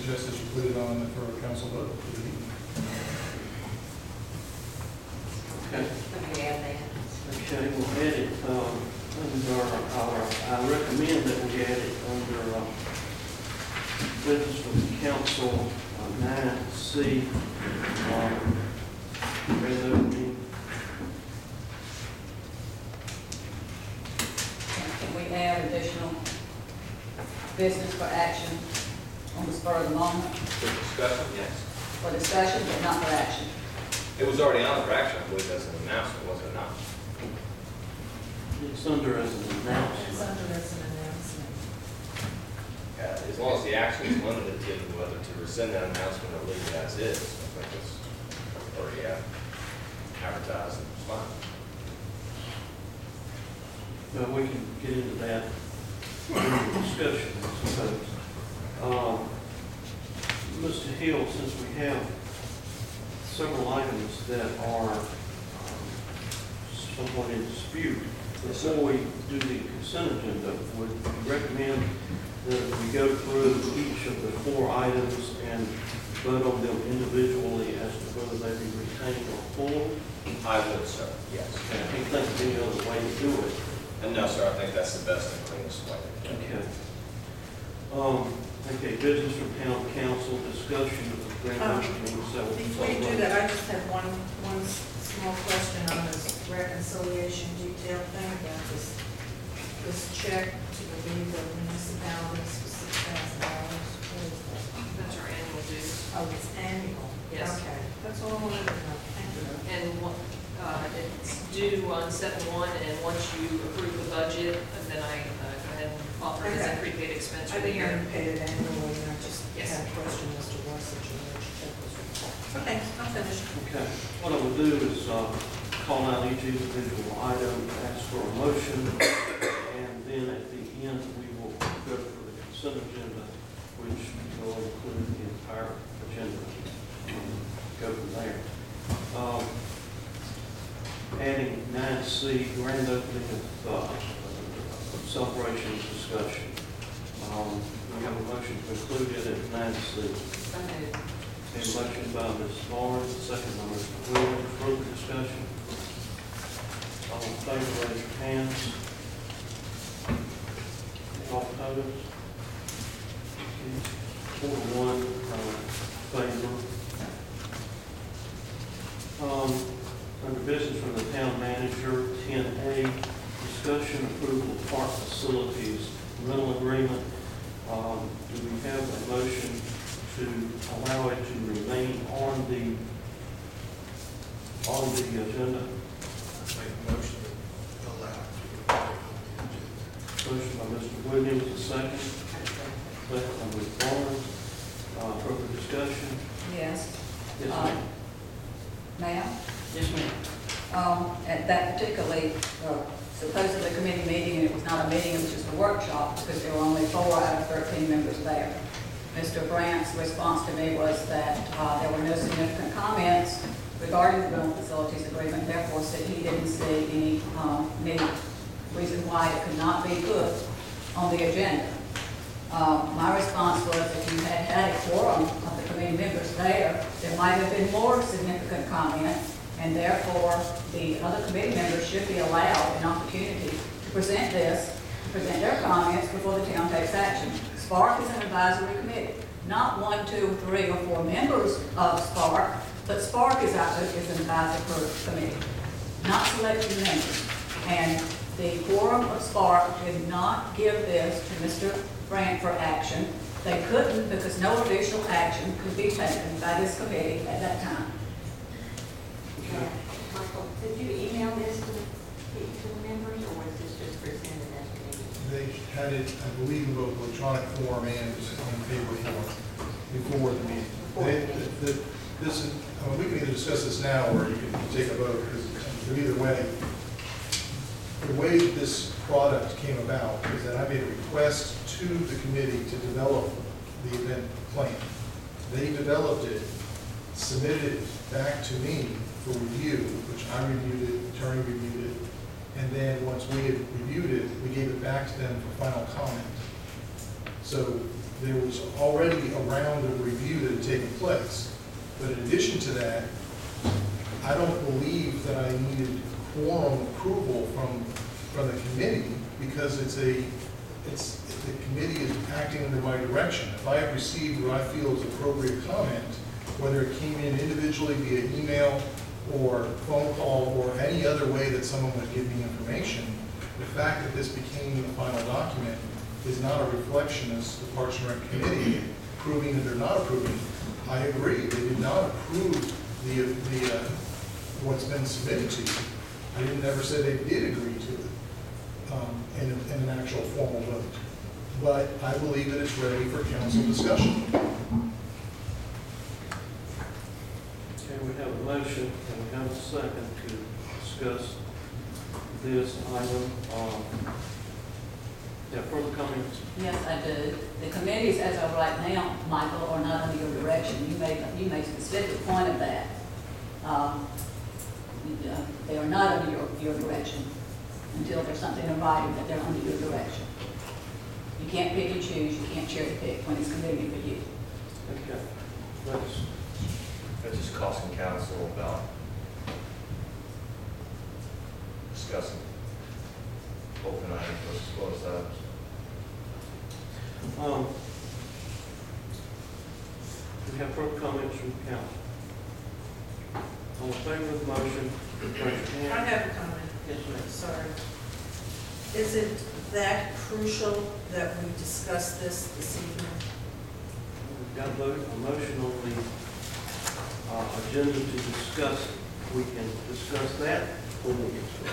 suggest that you put it on for a council vote for the meeting. Okay. Let me add that. Okay, we'll add it, I recommend that we add it under, business for the council, 9C, resolution. Can we add additional business for action on the spur of the moment? For discussion, yes. For discussion, but not for action? It was already on for action, I believe that's an announcement, was it not? It's under as an It's announcement. under as an announcement. As long as the action is limited to whether to rescind that announcement or leave it as is, I think it's already advertised and it's fine. Well, we can get into that in the discussion, I suppose. Mr. Hill, since we have several items that are somewhat in dispute, before we do the consent agenda, would you recommend that we go through each of the 4 items and vote on them individually as to whether they be retained or pulled? I would, sir, yes. I can't think of any other way to do it. And no, sir, I think that's the best and cleanest way. Okay. Okay, business from town council, discussion of the grand opening. Before you do that, I just have one small question on this reconciliation detail thing about this check to the League of Municipalities for $6,000. That's our annual dues. Oh, it's annual? Yes. Okay, that's all I wanted to know. Thank you. And it's due on 7/1, and once you approve the budget, then I go ahead and offer it as a prepaid expense I for the didn't know year. you paid it annually, and I just Yes. had a question as to why such a large check was required. Okay, I'm finished. Okay, what I will do is call out each individual item, ask for a motion, and then at the end, we will go for the consent agenda, which will include the entire agenda. Go from there. Adding 9C, grand opening of celebration discussion. We have a motion to include it at 9C. A motion by Ms. Barnes, second by Mr. Williams. Further discussion? All in favor, raise your hands. All opposed? 4-1 favor. Under business from the town manager, 10A, discussion approval of park facilities rental agreement. Do we have a motion to allow it to remain on the agenda? Make a motion to allow it to remain on the agenda. Motion by Mr. Williams, a second. Second by Ms. Barnes. Further discussion? Yes. Yes, ma'am. Ma'am? Yes, ma'am. At that particularly supposedly committee meeting, and it was not a meeting, it was just a workshop because there were only 4 out of 13 members there. Mr. Brandt's response to me was that there were no significant comments regarding the rental facilities agreement, therefore said he didn't see any reason why it could not be put on the agenda. My response was if you had had a quorum of the committee members there might have been more significant comment, and therefore the other committee members should be allowed an opportunity to present their comments before the town takes action. SPARK is an advisory committee, not 1, 2, 3, or 4 members of SPARK, but SPARK is an advisory committee, not selecting members. And the quorum of SPARK did not give this to Mr. Brandt for action. They couldn't because no official action could be taken by this committee at that time. Okay. Michael, did you email this to the members, or was this just presented at the meeting? They had it, I believe, in both electronic form and on paper form before the meeting. We can either discuss this now or you can take a vote, because either way, the way this product came about is that I made a request to the committee to develop the event plan. They developed it, submitted it back to me for review, which I reviewed it, attorney reviewed it, and then once we had reviewed it, we gave it back to them for final comment. So there was already a round of review that had taken place. But in addition to that, I don't believe that I needed quorum approval from the committee, because the committee is acting under my direction. If I have received what I feel is appropriate comment, whether it came in individually via email or phone call or any other way that someone would give me information, the fact that this became the final document is not a reflection as the Parks and Rec Committee approving it or not approving. I agree, they did not approve what's been submitted to you. I didn't ever say they did agree to it in an actual formal vote. But I believe that it's ready for council discussion. Okay, we have a motion and we have a second to discuss this item. Yeah, further comments? Yes, I do. The committees, as of right now, Michael, are not under your direction. You made a specific point of that. They are not under your direction until there's something in writing that they're under your direction. You can't pick and choose, you can't cherry pick when it's convenient for you. Okay. That's just costing council about discussing open items versus closed items. We have further comments from council. All in favor of the motion, raise your hand. I have a comment. Yes, ma'am. Sorry. Is it that crucial that we discuss this evening? We've got a motion on the agenda to discuss. We can discuss that when we get to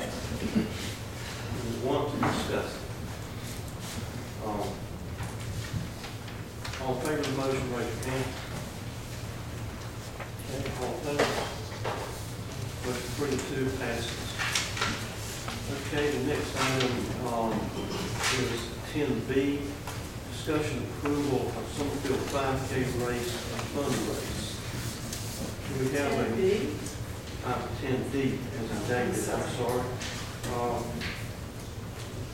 it. We want to discuss it. All in favor of the motion, raise your hand. Okay, all opposed? Motion 3-2 passes. Okay, the next item is 10B, discussion approval of Summerfield 5K race and fundraise. Do we have a 10B? 10D, as in David, I'm sorry.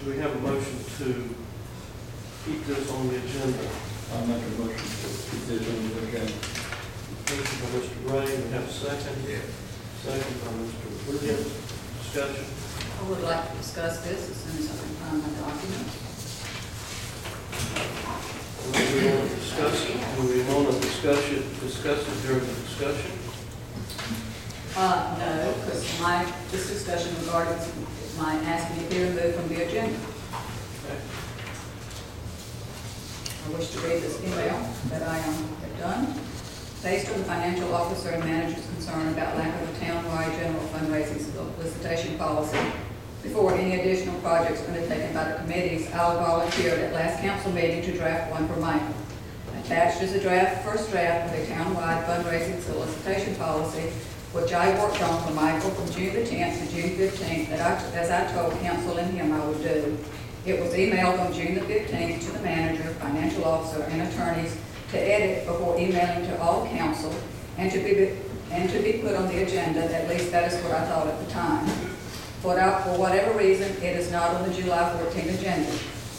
Do we have a motion to keep this on the agenda? I'll make a motion to keep this on the agenda. Motion by Mr. Ray, we have a second. Yeah. Second by Mr. Williams. Discussion. I would like to discuss this as soon as I can find my documents. Do we want to discuss it? Do we want to discuss it during the discussion? No, because this discussion regarding my asking to be removed from the agenda. Okay. I wish to read this email that I have done. Based on the financial officer and manager's concern about lack of a town-wide general fundraising solicitation policy before any additional projects undertaken by the committees, I'll volunteer at last council meeting to draft one for Michael. Attached is a first draft of a town-wide fundraising solicitation policy, which I worked on for Michael from June the 10th to June 15th, as I told council and him I would do. It was emailed on June the 15th to the manager, financial officer, and attorneys to edit before emailing to all council and to be put on the agenda. At least that is what I thought at the time. For whatever reason, it is not on the July 14th agenda.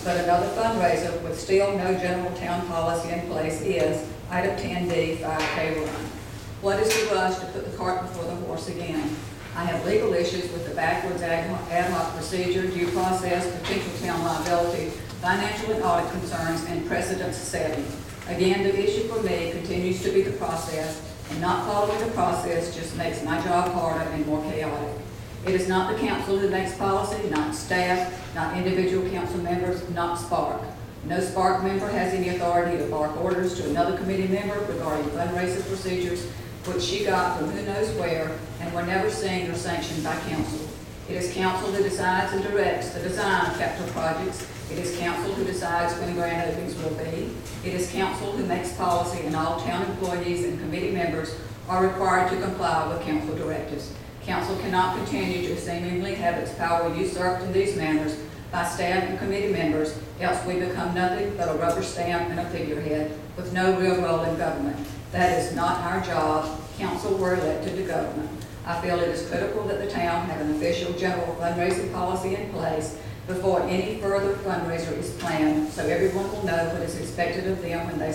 But another fundraiser with still no general town policy in place is item 10D, 5K run. What is the rush to put the cart before the horse again? I have legal issues with the backwards ad hoc procedure, due process, potential town liability, financial and audit concerns, and precedent setting. Again, the issue for me continues to be the process, and not following the process just makes my job harder and more chaotic. It is not the council who makes policy, not staff, not individual council members, not Spark. No Spark member has any authority to bark orders to another committee member regarding fundraising procedures, which she got from who knows where, and were never seen or sanctioned by council. It is council who decides and directs the design of capital projects. It is council who decides when grand openings will be. It is council who makes policy, and all town employees and committee members are required to comply with council directives. Council cannot continue to seemingly have its power usurped in these manners by staff and committee members, else we become nothing but a rubber stamp and a figurehead with no real role in government. That is not our job. Council were elected to government. I feel it is critical that the town have an official general fundraising policy in place before any further fundraiser is planned, so everyone will know what is expected of them when they